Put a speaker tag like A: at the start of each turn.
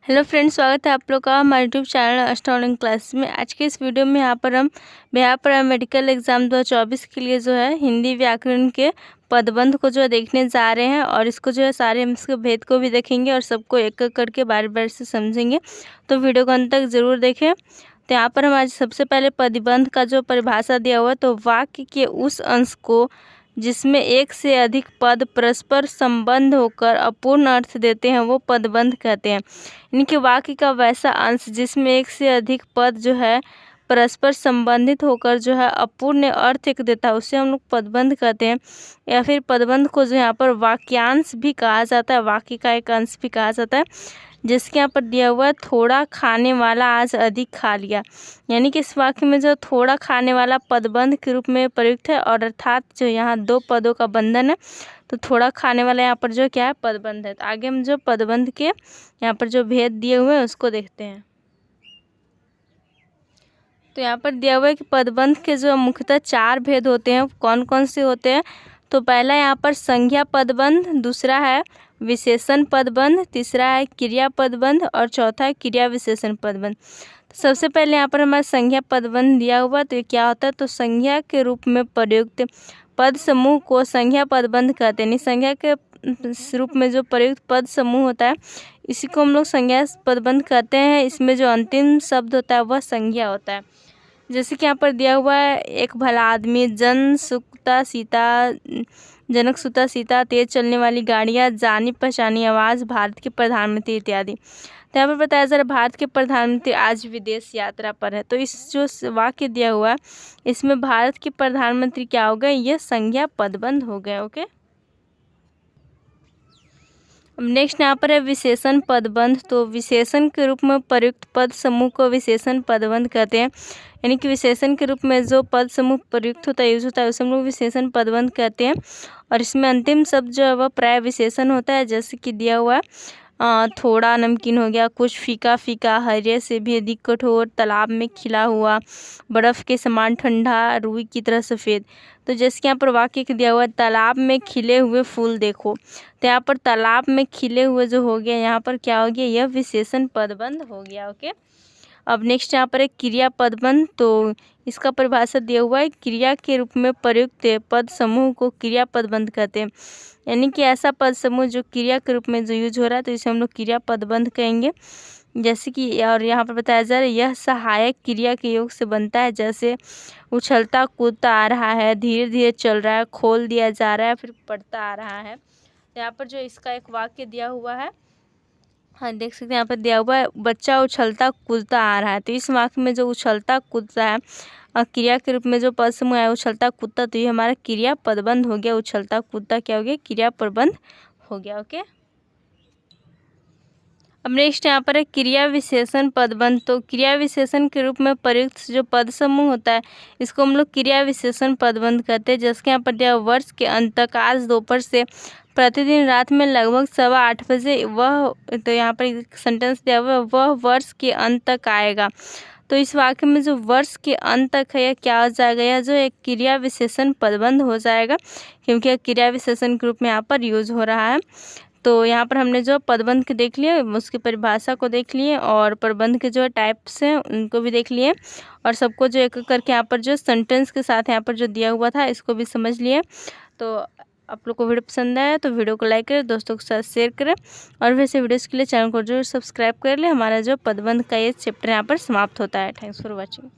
A: Hello friends, स्वागत है आप लोग का हमारे यूट्यूब चैनल अस्ट्रोनॉमी क्लास में। आज के इस वीडियो में यहाँ पर हम बिहार पैरामेडिकल एग्जाम 2024 के लिए जो है हिंदी व्याकरण के पदबंध को जो है देखने जा रहे हैं और इसको जो है सारे हम इसके भेद को भी देखेंगे और सबको एक एक करके बार बार से समझेंगे। तो वीडियो को अंत तक ज़रूर देखें। तो यहाँ पर हमारे सबसे पहले पदबंध का जो परिभाषा दिया हुआ है, तो वाक्य के उस अंश को जिसमें एक से अधिक पद परस्पर संबंध होकर अपूर्ण अर्थ देते हैं वो पदबंध कहते हैं। यानी कि वाक्य का वैसा अंश जिसमें एक से अधिक पद जो है परस्पर संबंधित होकर जो है अपूर्ण अर्थ एक देता है उसे हम लोग पदबंध कहते हैं। या फिर पदबंध को जो यहाँ पर वाक्यांश भी कहा जाता है, वाक्य का एक अंश भी कहा जाता है। जिसके यहाँ पर दिया हुआ है थोड़ा खाने वाला आज अधिक खा लिया, यानी कि इस वाक्य में जो थोड़ा खाने वाला पदबंध के रूप में प्रयुक्त है और अर्थात जो यहाँ दो पदों का बंधन है, तो थोड़ा खाने वाला यहाँ पर जो क्या है पदबंध है। तो आगे हम जो पदबंध के यहाँ पर जो भेद दिए हुए हैं उसको देखते हैं। तो यहाँ पर दिया हुआ है कि पदबंध के जो मुख्यतः 4 भेद होते हैं, कौन कौन से होते हैं। तो पहला यहाँ पर संज्ञा पदबंध, दूसरा है विशेषण पदबंध, तीसरा है क्रिया पदबंध और चौथा है क्रिया विशेषण पदबंध। तो सबसे पहले यहाँ पर हमारा संज्ञा पदबंध दिया हुआ, तो ये क्या होता है, तो संज्ञा के रूप में प्रयुक्त पद समूह को संज्ञा पदबंध कहते हैं। संज्ञा के रूप में जो प्रयुक्त पद समूह होता है इसी को हम लोग संज्ञा पदबंध कहते हैं। इसमें जो अंतिम शब्द होता है वह संज्ञा होता है। जैसे कि यहाँ पर दिया हुआ है एक भला आदमी, जनक सुता सीता, तेज चलने वाली गाड़ियाँ, जानी पहचानी आवाज़, भारत के प्रधानमंत्री इत्यादि। तो यहाँ पर बताया जा रहा है भारत के प्रधानमंत्री आज विदेश यात्रा पर है। तो इस जो वाक्य दिया हुआ है इसमें भारत के प्रधानमंत्री क्या हो गए, ये संज्ञा पदबंध हो गए। ओके, अब नेक्स्ट यहाँ पर है विशेषण पदबंध। तो विशेषण के रूप में प्रयुक्त पद समूह को विशेषण पदबंध कहते हैं। यानी कि विशेषण के रूप में जो पद समूह प्रयुक्त होता है, यूज होता है उसे हम लोग विशेषण पदबंध कहते हैं। और इसमें अंतिम शब्द जो है वह प्राय विशेषण होता है। जैसे कि दिया हुआ है थोड़ा नमकीन हो गया, कुछ फीका फीका, हरे से भी अधिक कठोर, तालाब में खिला हुआ, बर्फ़ के समान ठंडा, रुई की तरह सफ़ेद। तो जैसे कि यहाँ पर वाक्य दिया हुआ है तालाब में खिले हुए फूल देखो, तो यहाँ पर तालाब में खिले हुए जो हो गया यहाँ पर क्या हो गया, यह विशेषण पदबंध हो गया। ओके, अब नेक्स्ट यहाँ पर एक क्रिया पदबंध। तो इसका परिभाषा दिया हुआ है क्रिया के रूप में प्रयुक्त पद समूह को क्रिया पदबंध कहते हैं। यानी कि ऐसा पद समूह जो क्रिया के रूप में जो यूज हो रहा है तो इसे हम लोग क्रिया पदबंध कहेंगे। जैसे कि और यहाँ पर बताया जा रहा है यह सहायक क्रिया के योग से बनता है। जैसे उछलता कूदता आ रहा है, धीरे धीरे चल रहा है, खोल दिया जा रहा है, फिर पढ़ता आ रहा है। यहाँ पर जो इसका एक वाक्य दिया हुआ है, हाँ देख सकते हैं यहाँ पर दिया हुआ है बच्चा उछलता कूदता आ रहा है। तो इस वाक्य में जो उछलता कूदता है और क्रिया के रूप में जो पद समूह है उछलता कूदता, तो ये हमारा क्रिया पदबंध हो गया। उछलता कूदता क्या हो गया, क्रिया पदबंध हो गया। ओके, अब नेक्स्ट यहाँ पर है क्रिया विशेषण पदबंध। तो क्रिया विशेषण के रूप में प्रयुक्त जो पद समूह होता है इसको हम लोग क्रिया विशेषण पदबंध कहते हैं। जिसके यहाँ पर दिया वर्ष के अंत तक आज दोपहर से प्रतिदिन रात में लगभग 8:15 बजे वह, तो यहाँ पर एक सेंटेंस दिया हुआ है वह वर्ष के अंत तक आएगा। तो इस वाक्य में जो वर्ष के अंत तक है यह क्या हो जाएगा, यह जो एक क्रिया विशेषण पदबंध हो जाएगा क्योंकि क्रिया विशेषण के रूप में यहाँ पर यूज हो रहा है। तो यहाँ पर हमने जो पदबंध के देख लिए, उसकी परिभाषा को देख लिए और पदबंध के जो टाइप्स हैं उनको भी देख लिए और सबको जो एक करके यहाँ पर जो सेंटेंस के साथ यहाँ पर जो दिया हुआ था इसको भी समझ लिए। तो आप लोग को वीडियो पसंद आया तो वीडियो को लाइक करें, दोस्तों के साथ शेयर करें और वैसे वीडियोस के लिए चैनल को जरूर सब्सक्राइब कर लें। हमारा जो पदबंध का ये चैप्टर यहाँ पर समाप्त होता है। Thanks for watching.